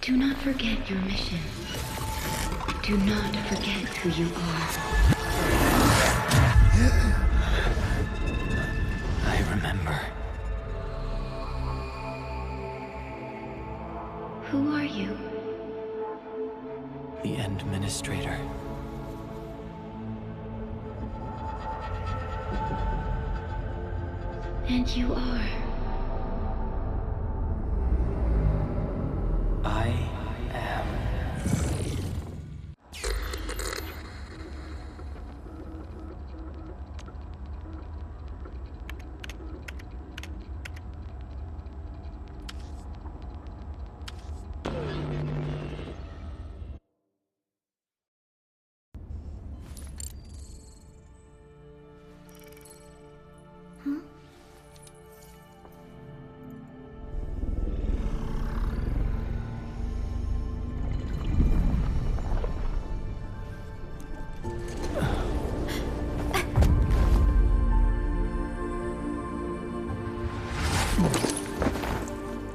Do not forget your mission. Do not forget who you are. I remember. Who are you? The endministrator. And you are. I am.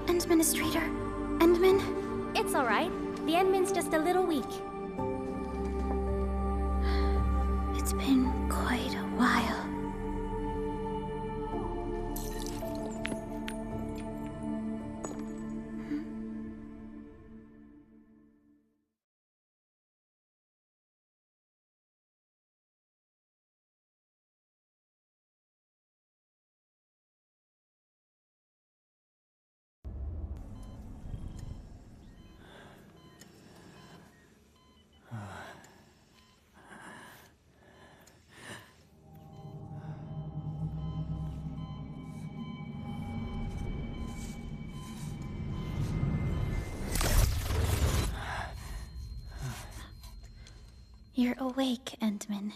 Administrator? Endmin? It's all right. The endmin's just a little weak. It's been quite a while. You're awake, Endmin.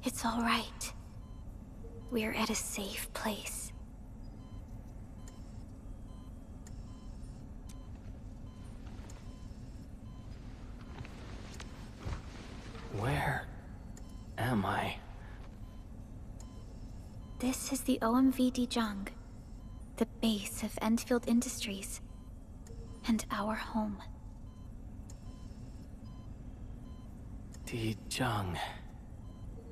It's all right. We're at a safe place. Where am I? This is the OMV Jung, the base of Endfield Industries, and our home. Jung.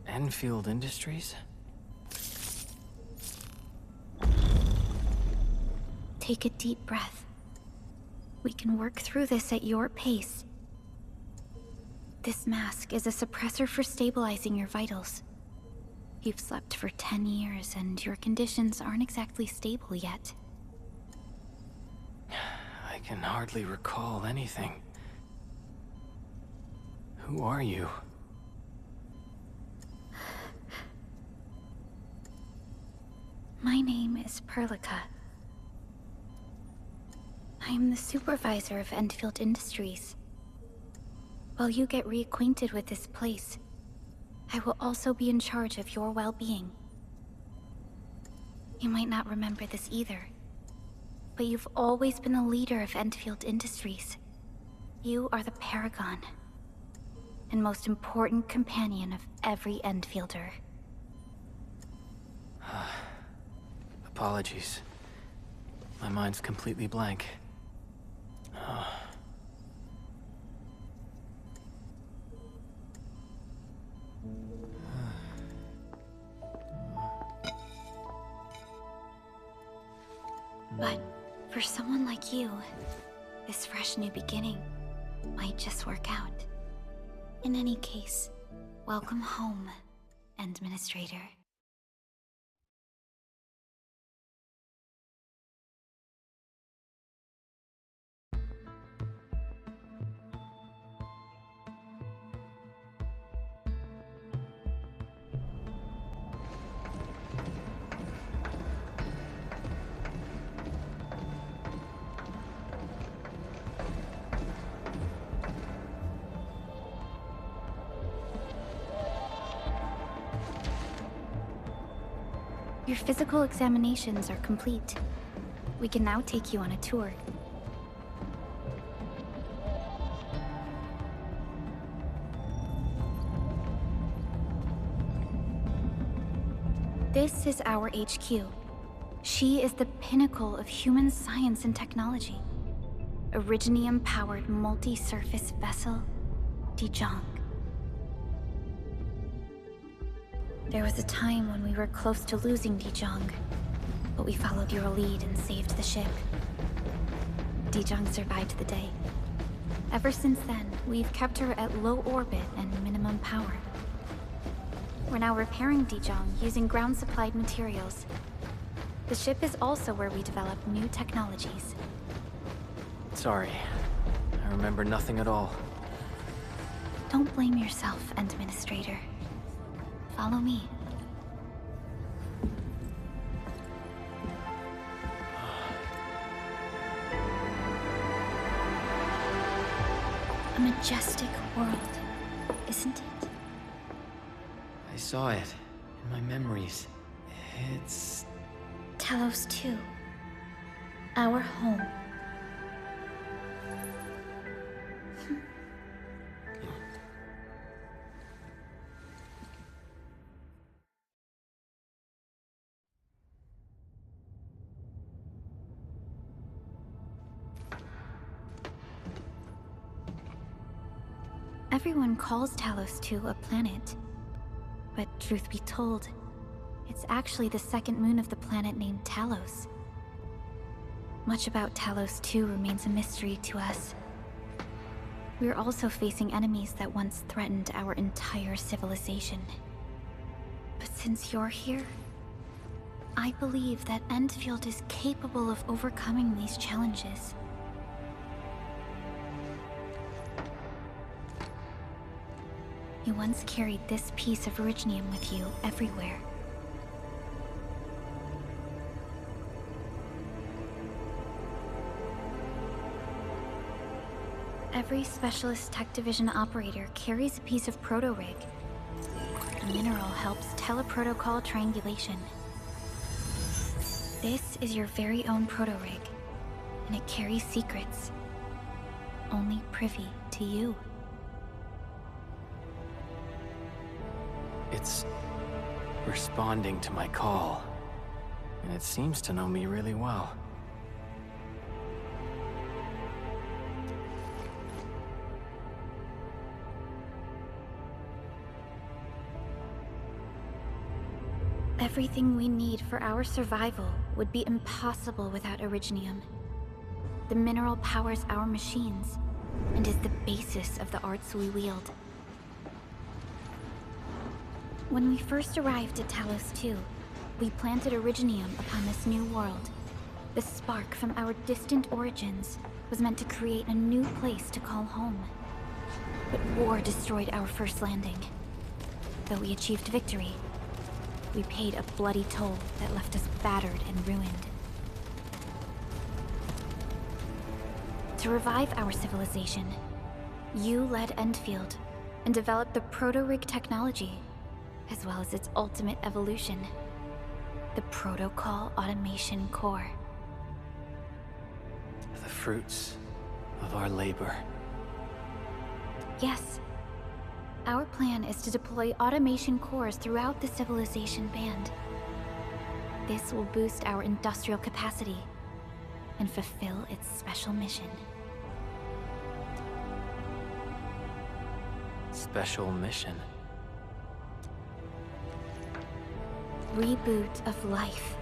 Enfield Industries? Take a deep breath. We can work through this at your pace. This mask is a suppressor for stabilizing your vitals. You've slept for 10 years, and your conditions aren't exactly stable yet. I can hardly recall anything. Who are you? My name is Perlica. I am the supervisor of Endfield Industries. While you get reacquainted with this place, I will also be in charge of your well-being. You might not remember this either, but you've always been the leader of Endfield Industries. You are the paragon, and most important companion of every Endfielder. Apologies. My mind's completely blank. But for someone like you, this fresh new beginning might just work out. In any case, welcome home, Endministrator. Your physical examinations are complete. We can now take you on a tour. This is our HQ. She is the pinnacle of human science and technology. Originium-powered multi-surface vessel, Dijong. There was a time when we were close to losing Dijong, but we followed your lead and saved the ship. Dijong survived the day. Ever since then, we've kept her at low orbit and minimum power. We're now repairing Dijong using ground-supplied materials. The ship is also where we develop new technologies. Sorry. I remember nothing at all. Don't blame yourself, Endministrator. Follow me. A majestic world, isn't it? I saw it in my memories. It's... Talos 2. Our home. Everyone calls Talos 2 a planet. But truth be told, it's actually the second moon of the planet named Talos. Much about Talos 2 remains a mystery to us. We're also facing enemies that once threatened our entire civilization. But since you're here, I believe that Endfield is capable of overcoming these challenges. You once carried this piece of Originium with you everywhere. Every Specialist Tech Division operator carries a piece of proto-rig. The mineral helps teleprotocol triangulation. This is your very own proto-rig, and it carries secrets. Only privy to you. It's responding to my call. And it seems to know me really well. Everything we need for our survival would be impossible without Originium. The mineral powers our machines, and is the basis of the arts we wield. When we first arrived at Talos 2, we planted Originium upon this new world. The spark from our distant origins was meant to create a new place to call home. But war destroyed our first landing. Though we achieved victory, we paid a bloody toll that left us battered and ruined. To revive our civilization, you led Endfield and developed the proto-rig technology, as well as its ultimate evolution, the Protocol Automation Core. The fruits of our labor. Yes. Our plan is to deploy automation cores throughout the civilization band. This will boost our industrial capacity and fulfill its special mission. Special mission? Reboot of life.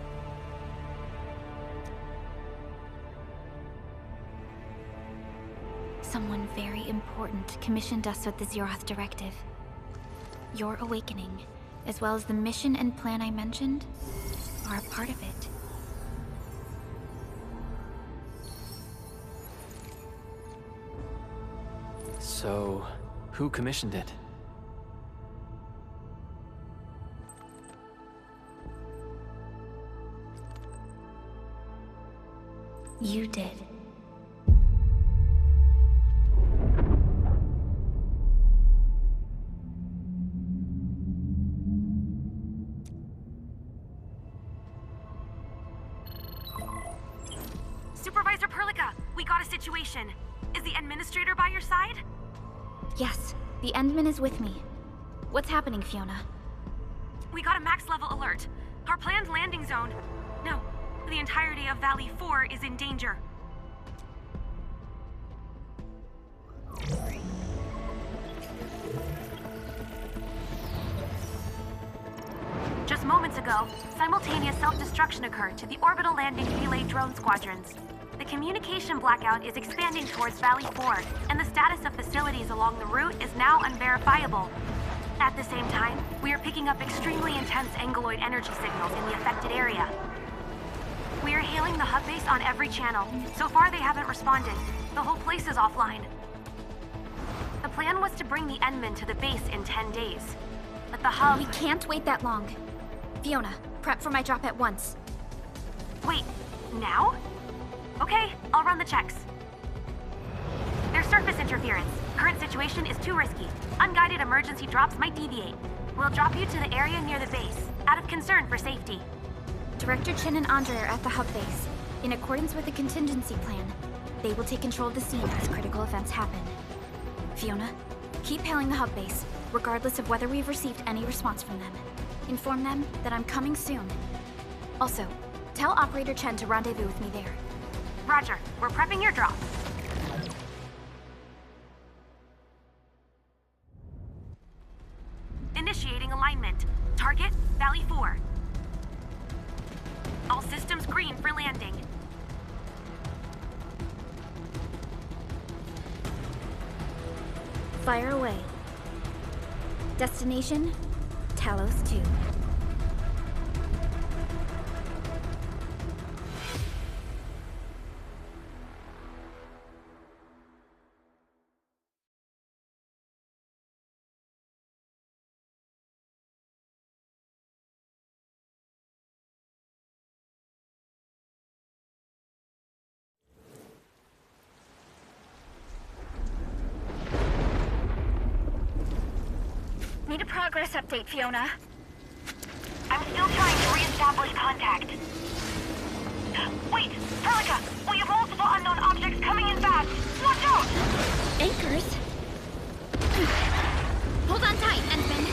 Someone very important commissioned us with the Zeroth Directive. Your awakening, as well as the mission and plan I mentioned, are a part of it. So, who commissioned it? You did. Supervisor Perlica, we got a situation. Is the Administrator by your side? Yes, the Endmin is with me. What's happening, Fiona? We got a max level alert. Our planned landing zone. No, the entirety of Valley 4 is in danger. Just moments ago, simultaneous self-destruction occurred to the orbital landing relay drone squadrons. The communication blackout is expanding towards Valley 4, and the status of facilities along the route is now unverifiable. At the same time, we are picking up extremely intense angeloid energy signals in the affected area. We are hailing the hub base on every channel. So far, they haven't responded. The whole place is offline. The plan was to bring the endmin to the base in 10 days. But the hub... We can't wait that long. Fiona, prep for my drop at once. Wait, now? Okay, I'll run the checks. There's surface interference. Current situation is too risky. Unguided emergency drops might deviate. We'll drop you to the area near the base, out of concern for safety. Director Chen and Andre are at the hub base. In accordance with the contingency plan, they will take control of the scene as critical events happen. Fiona, keep hailing the hub base, regardless of whether we've received any response from them. Inform them that I'm coming soon. Also, tell Operator Chen to rendezvous with me there. Roger, we're prepping your drop. Initiating alignment. Target, Valley 4. All systems green for landing. Fire away. Destination, Talos 2. Need a progress update, Fiona. I'm still trying to re-establish contact. Wait, Perlica! We have multiple unknown objects coming in fast! Watch out! Anchors? Hold on tight, Endmin.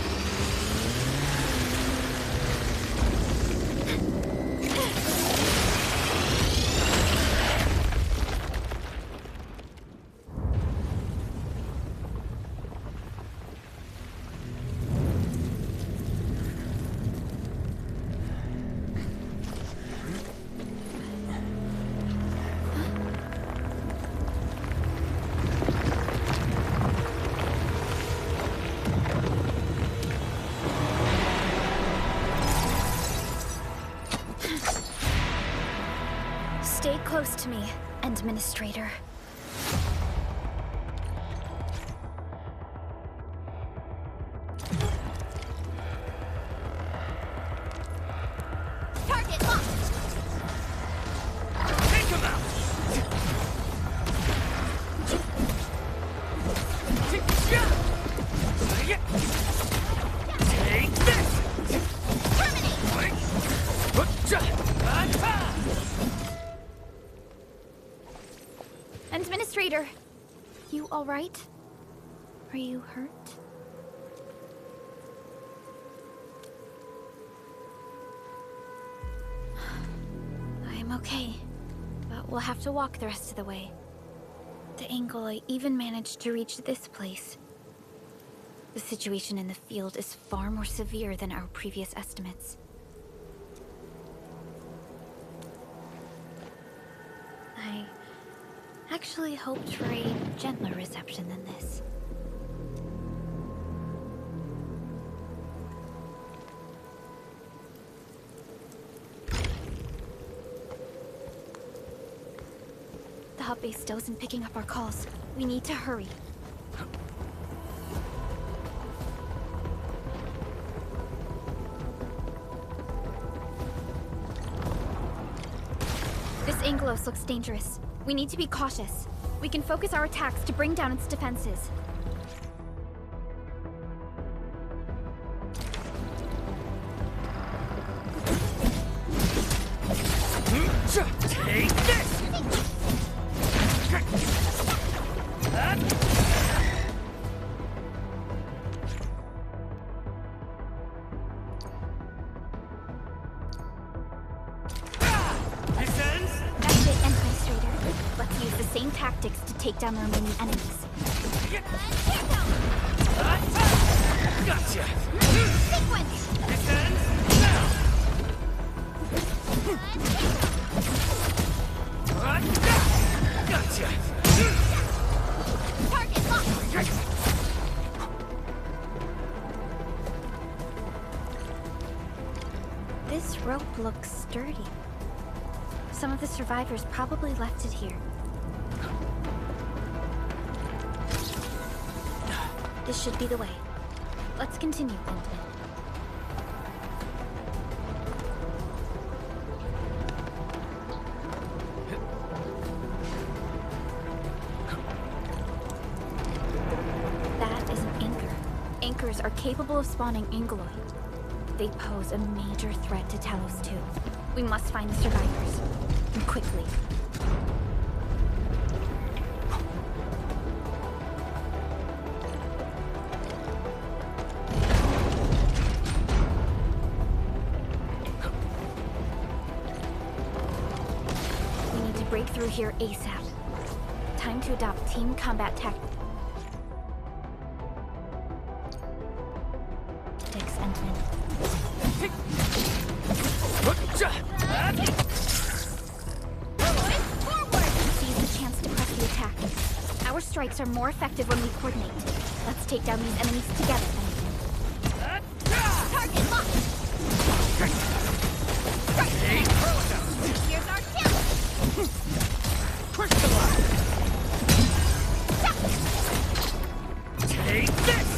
Stay close to me, Endministrator. Target locked! Take him out! Take this! Terminate! Endministrator, you all right? Are you hurt? I'm okay, but we'll have to walk the rest of the way. The angle I even managed to reach this place. The situation in the field is far more severe than our previous estimates. I actually hoped for a gentler reception than this. The hub base still isn't picking up our calls. We need to hurry. This Angelos looks dangerous. We need to be cautious. We can focus our attacks to bring down its defenses. Take this! Let's use the same tactics to take down the remaining enemies. Gotcha! Sequence! This ends now! Gotcha! Target locked! This rope looks sturdy. Some of the survivors probably left it here. This should be the way. Let's continue, Endmin. That is an anchor. Anchors are capable of spawning Angeloi. They pose a major threat to Talos too. We must find the survivors. And quickly. We need to break through here ASAP. Time to adopt team combat tactics, Endmin. Seize the chance to press the attack. Our strikes are more effective when we coordinate. Let's take down these enemies together, Endmin. Target locked! Here's our chance! Crystallize! Take this!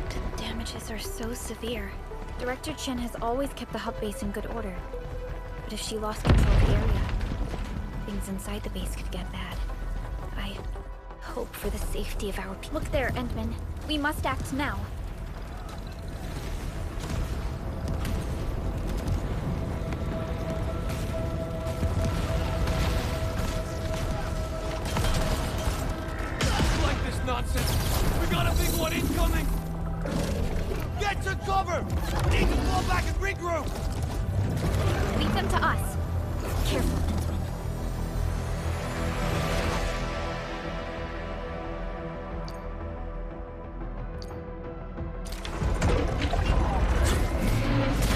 The damages are so severe. Director Chen has always kept the hub base in good order. But if she lost control of the area, things inside the base could get bad. I hope for the safety of our people. Look there, Endmin. We must act now. Like this nonsense! We got a big one incoming! Get to cover! We need to fall back and regroup! Leave them to us. Careful, Endmin.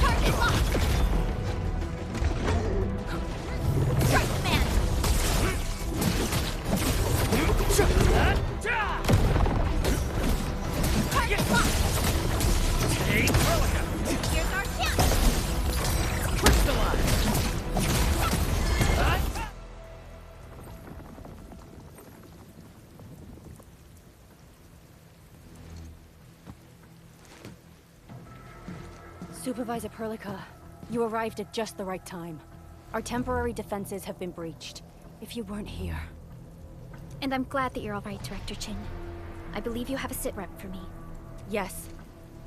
Target locked! Strike command! Target locked! Here's our chance! Crystallize! Supervisor Perlica, you arrived at just the right time. Our temporary defenses have been breached. If you weren't here... And I'm glad that you're all right, Director Chin. I believe you have a sit-rep for me. Yes.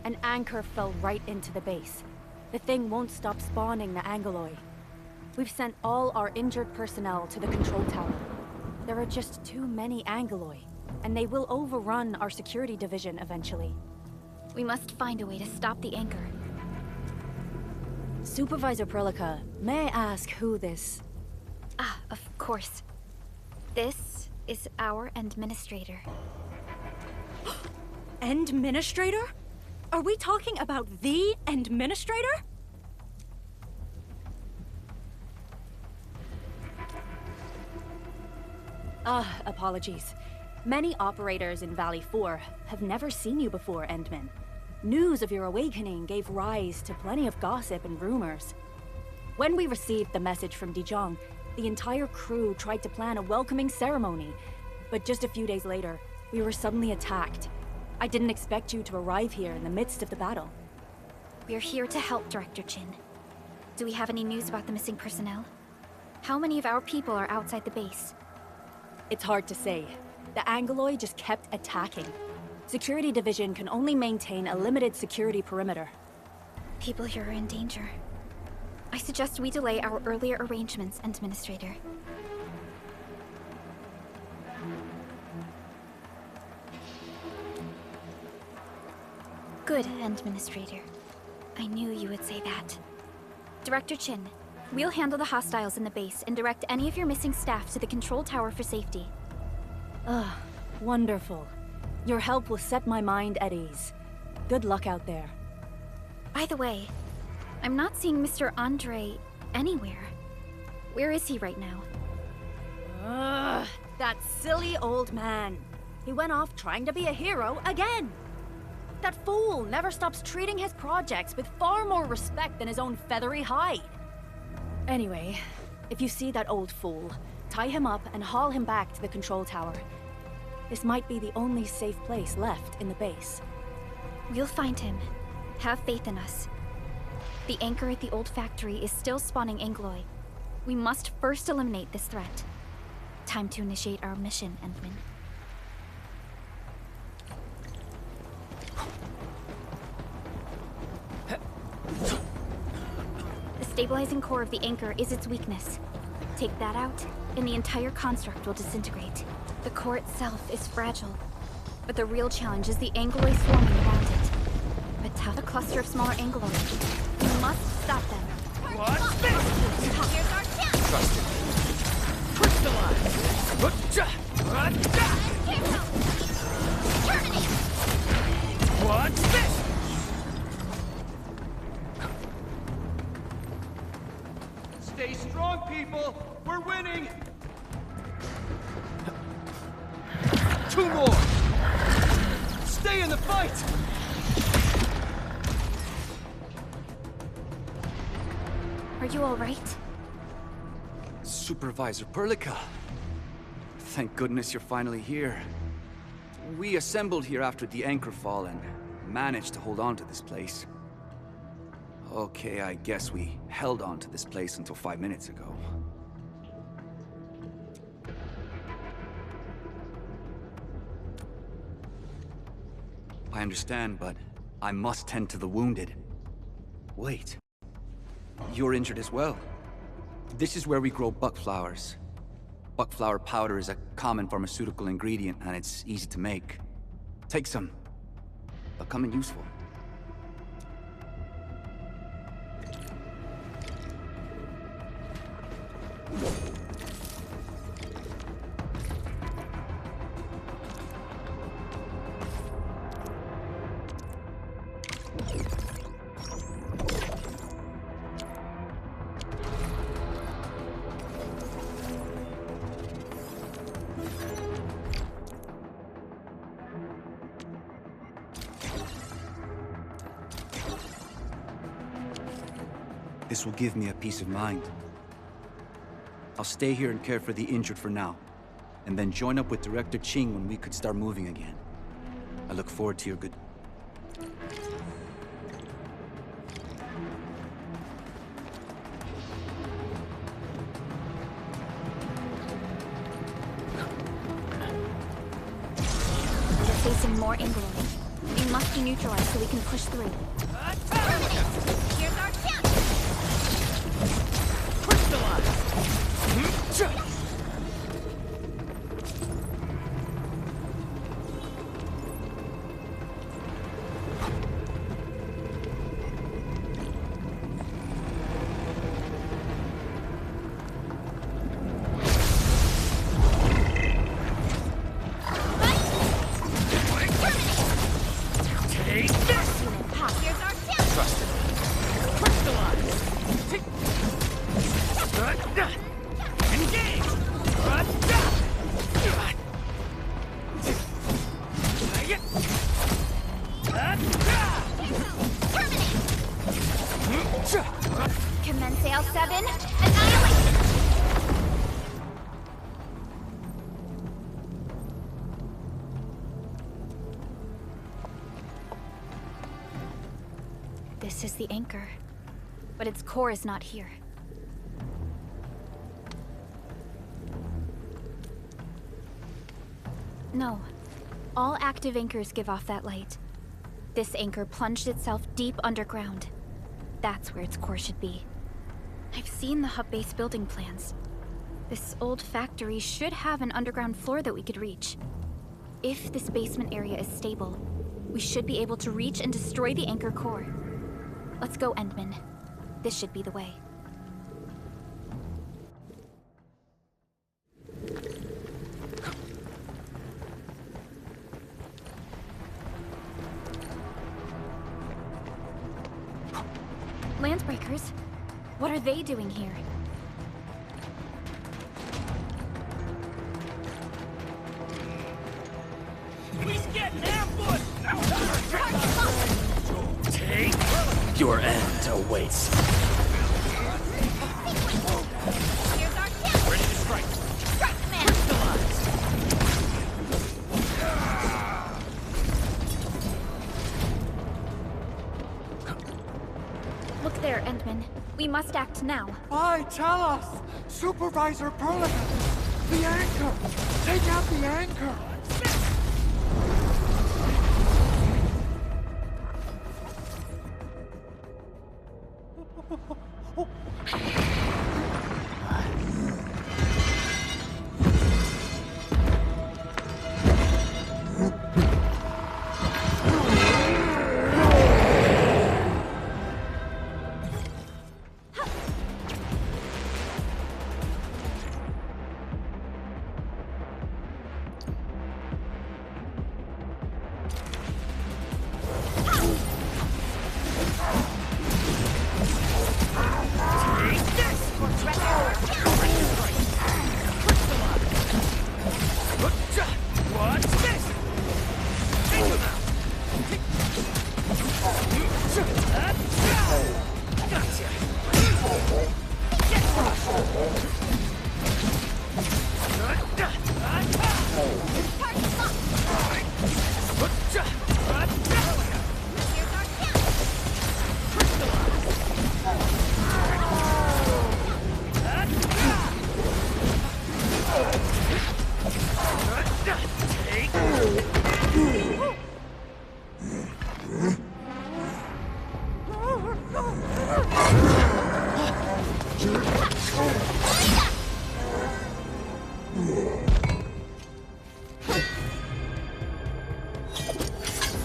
An anchor fell right into the base. The thing won't stop spawning the Angeloi. We've sent all our injured personnel to the control tower. There are just too many Angeloi, and they will overrun our security division eventually. We must find a way to stop the anchor. Supervisor Perlica, may I ask who this... Ah, of course. This is our endministrator. Endministrator? Are we talking about the Endministrator? Apologies. Many operators in Valley 4 have never seen you before, Endmin. News of your awakening gave rise to plenty of gossip and rumors. When we received the message from Dijon, the entire crew tried to plan a welcoming ceremony, but just a few days later, we were suddenly attacked. I didn't expect you to arrive here in the midst of the battle. We're here to help, Director Chin. Do we have any news about the missing personnel? How many of our people are outside the base? It's hard to say. The Angeloi just kept attacking. Security Division can only maintain a limited security perimeter. People here are in danger. I suggest we delay our earlier arrangements, Endministrator. Good, Endministrator. I knew you would say that. Director Chin, we'll handle the hostiles in the base and direct any of your missing staff to the control tower for safety. Ugh, wonderful. Your help will set my mind at ease. Good luck out there. By the way, I'm not seeing Mr. Andre anywhere. Where is he right now? Ugh, that silly old man. He went off trying to be a hero again. That fool never stops treating his projects with far more respect than his own feathery hide. Anyway, if you see that old fool, tie him up and haul him back to the control tower. This might be the only safe place left in the base. We'll find him. Have faith in us. The anchor at the old factory is still spawning Angloy. We must first eliminate this threat. Time to initiate our mission, Endmin. The stabilizing core of the anchor is its weakness. Take that out, and the entire construct will disintegrate. The core itself is fragile, but the real challenge is the Angloy swarming around it. A tough cluster of smaller Angloy. We must stop them. What's this? Here's our chance! Trust it. Crystallize! Terminate! What's this? Stay strong, people! We're winning! 2 more! Stay in the fight! Are you all right? Supervisor Perlica. Thank goodness you're finally here. We assembled here after the anchor fall and managed to hold on to this place. Okay, I guess we held on to this place until 5 minutes ago. I understand, but I must tend to the wounded. Wait. You're injured as well. This is where we grow buckflowers. Buckflower powder is a common pharmaceutical ingredient, and it's easy to make. Take some. They'll come in useful. This will give me a peace of mind. I'll stay here and care for the injured for now, and then join up with Director Ching when we could start moving again. I look forward to your good... We're facing more Angloy. They must be neutralized so we can push through. Here's our chance! Commence L7, annihilation! This is the anchor, but its core is not here. No. All active anchors give off that light. This anchor plunged itself deep underground. That's where its core should be. I've seen the hub base building plans. This old factory should have an underground floor that we could reach. If this basement area is stable, We should be able to reach and destroy the anchor core. Let's go, Endmin. This should be the way. Landbreakers? What are they doing here? He's getting ambushed! Take your end awaits. Here's our chance! Ready to strike. Strike command! Look there, Endmin. We must act now. Why, tell us! Supervisor Perlica! The anchor! Take out the anchor!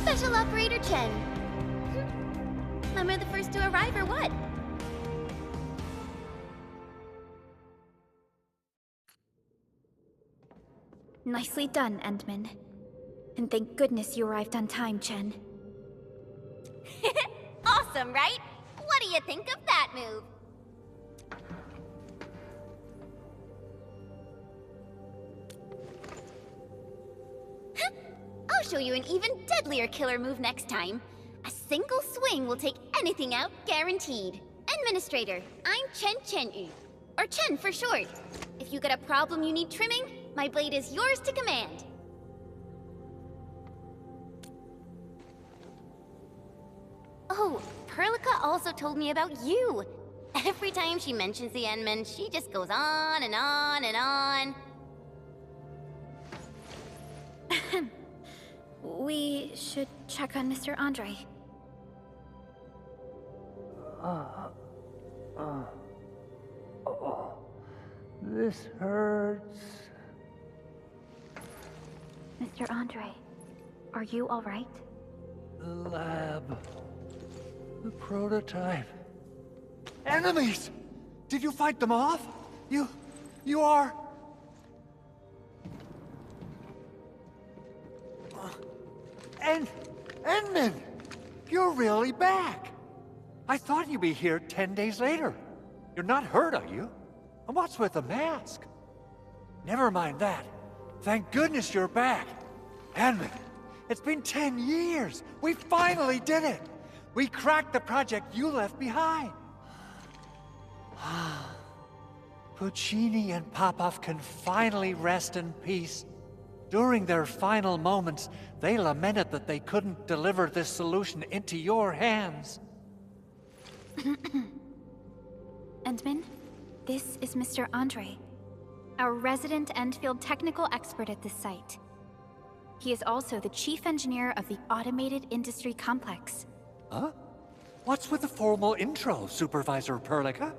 Special Operator Chen. Am I the first to arrive or what? Nicely done, Endmin. And thank goodness you arrived on time, Chen. Awesome, right? What do you think of that move? I'll show you an even deadlier killer move next time. A single swing will take anything out, guaranteed. Administrator, I'm Chen, or Chen for short. If you got a problem you need trimming, my blade is yours to command. Oh, Perlica also told me about you. Every time she mentions the endmin, she just goes on and on and on. We should check on Mr. Andre. This hurts. Mr. Andre, are you all right? The lab. The prototype. Enemies! Did you fight them off? You are... Endmin! You're really back! I thought you'd be here 10 days later. You're not hurt, are you? And what's with the mask? Never mind that. Thank goodness you're back. Endmin, it's been 10 years. We finally did it. We cracked the project you left behind. Puccini and Popov can finally rest in peace. During their final moments, they lamented that they couldn't deliver this solution into your hands. Endmin, this is Mr. Andre, our resident Endfield technical expert at this site. He is also the chief engineer of the Automated Industry Complex. Huh? What's with the formal intro, Supervisor Perlica?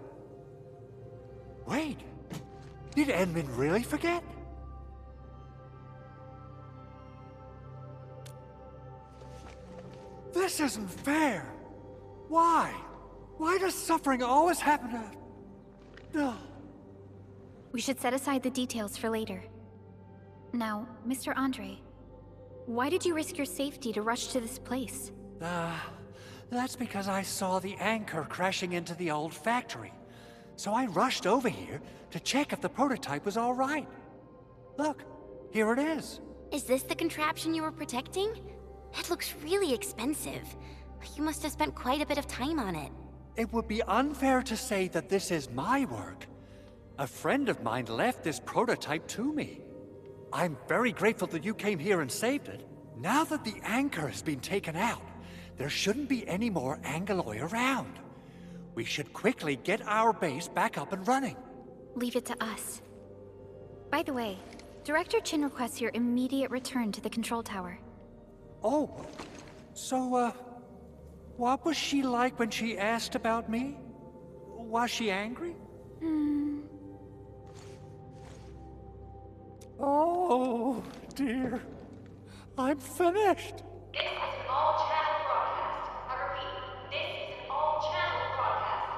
Wait, did Endmin really forget? This isn't fair. Why? Why does suffering always happen to... No. We should set aside the details for later. Now, Mr. Andre, why did you risk your safety to rush to this place? That's because I saw the anchor crashing into the old factory. So I rushed over here to check if the prototype was all right. Look, here it is. Is this the contraption you were protecting? It looks really expensive. You must have spent quite a bit of time on it. It would be unfair to say that this is my work. A friend of mine left this prototype to me. I'm very grateful that you came here and saved it. Now that the anchor has been taken out, there shouldn't be any more Angeloi around. We should quickly get our base back up and running. Leave it to us. By the way, Director Chin requests your immediate return to the control tower. Oh, so, what was she like when she asked about me? Was she angry? Oh, dear. I'm finished. This is an all-channel broadcast. I repeat, this is an all-channel broadcast.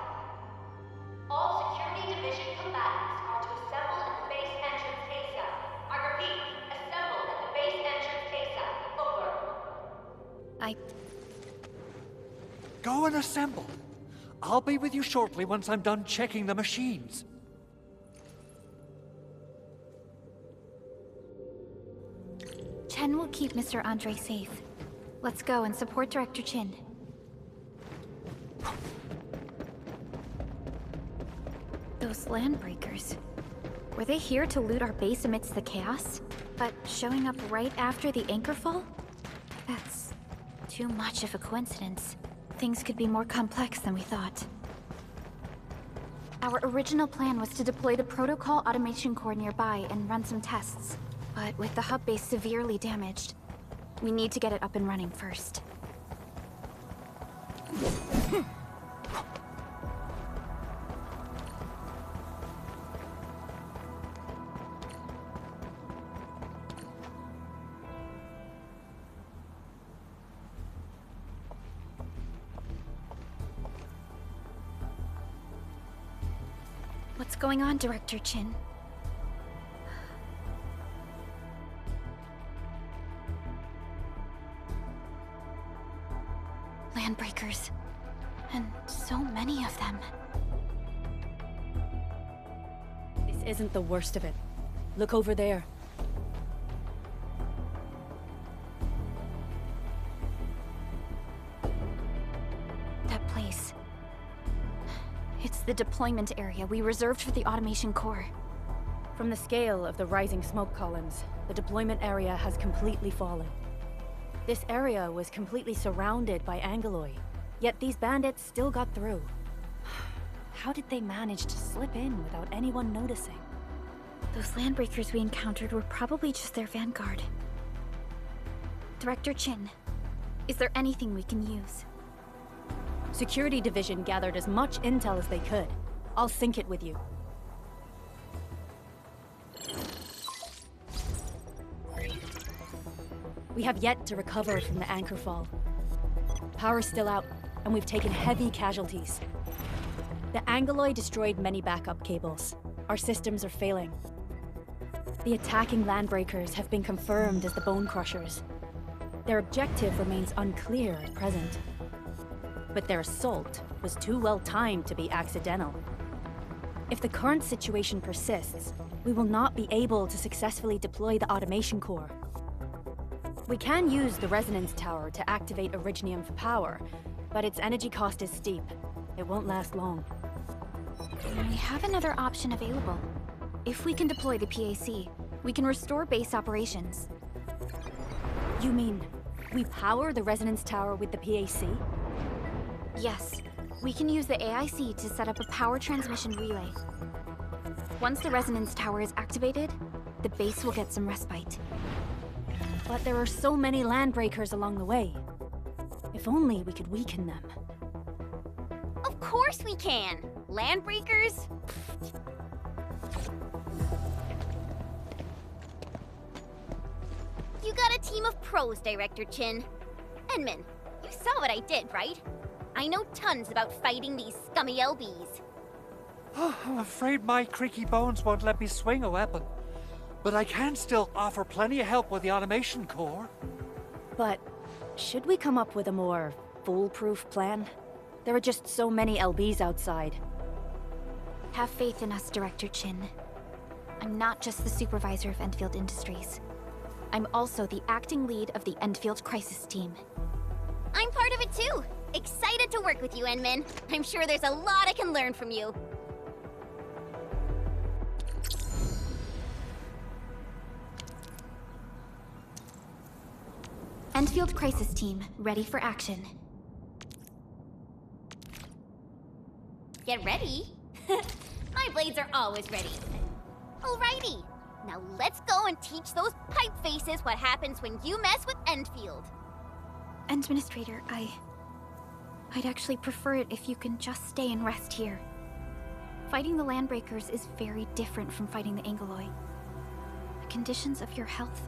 All security division combatants are to assemble at the base entrance ASAP. I repeat, assemble at the base entrance ASAP. Over. Go and assemble. I'll be with you shortly once I'm done checking the machines. Chen will keep Mr. Andre safe. Let's go and support Director Chin. Those landbreakers. Were they here to loot our base amidst the chaos? But showing up right after the anchor fall? That's too much of a coincidence. Things could be more complex than we thought. Our original plan was to deploy the protocol automation core nearby and run some tests. But with the hub base severely damaged, we need to get it up and running first. What's going on, Director Chin? Landbreakers. And so many of them. This isn't the worst of it. Look over there. That place. It's the deployment area we reserved for the automation core. From the scale of the rising smoke columns, the deployment area has completely fallen. This area was completely surrounded by Angeloi, yet these bandits still got through. How did they manage to slip in without anyone noticing? Those landbreakers we encountered were probably just their vanguard. Director Chin, is there anything we can use? Security Division gathered as much intel as they could. I'll sync it with you. We have yet to recover from the anchor fall. Power's still out, and we've taken heavy casualties. The Angeloi destroyed many backup cables. Our systems are failing. The attacking landbreakers have been confirmed as the Bone Crushers. Their objective remains unclear at present. But their assault was too well timed to be accidental. If the current situation persists, we will not be able to successfully deploy the automation core. We can use the resonance tower to activate Originium for power, but its energy cost is steep. It won't last long. We have another option available. If we can deploy the PAC, we can restore base operations. You mean, we power the resonance tower with the PAC? Yes. We can use the AIC to set up a power transmission relay. Once the resonance tower is activated, the base will get some respite. But there are so many landbreakers along the way. If only we could weaken them. Of course we can! Landbreakers? You got a team of pros, Director Chin. Endmin, you You saw what I did, right? I know tons about fighting these scummy LBs. I'm afraid my creaky bones won't let me swing a weapon. But I can still offer plenty of help with the automation core. But should we come up with a more foolproof plan? There are just so many LBs outside. Have faith in us, Director Chin. I'm not just the supervisor of Enfield Industries. I'm also the acting lead of the Enfield Crisis Team. I'm part of it too. Excited to work with you, Endmin. I'm sure there's a lot I can learn from you. Enfield Crisis Team, ready for action. Get ready? My blades are always ready. Alrighty, now let's go and teach those pipe faces what happens when you mess with Endfield. Administrator, I'd actually prefer it if you can just stay and rest here. Fighting the Landbreakers is very different from fighting the Angoloi. The conditions of your health...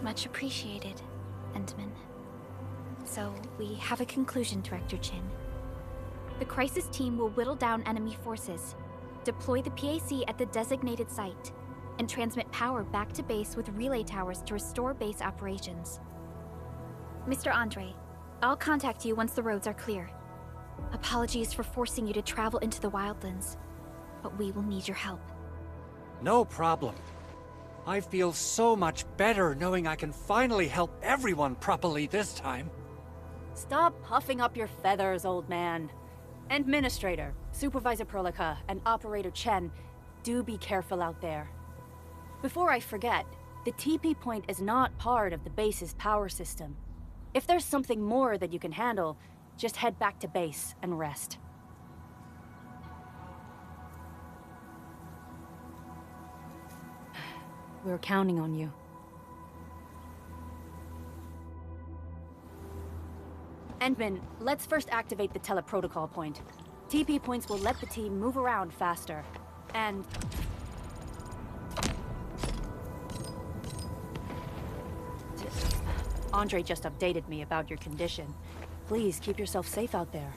Much appreciated, Endmin. So, we have a conclusion, Director Chin. The Crisis Team will whittle down enemy forces, deploy the PAC at the designated site, and transmit power back to base with relay towers to restore base operations. Mr. Andre, I'll contact you once the roads are clear. Apologies for forcing you to travel into the wildlands, but we will need your help. No problem. I feel so much better knowing I can finally help everyone properly this time. Stop puffing up your feathers, old man. Administrator, Supervisor Perlica, and Operator Chen, do be careful out there. Before I forget, the TP point is not part of the base's power system. If there's something more that you can handle, just head back to base and rest. We're counting on you. Endmin, let's first activate the teleprotocol point. TP points will let the team move around faster. And... Andre just updated me about your condition. Please keep yourself safe out there.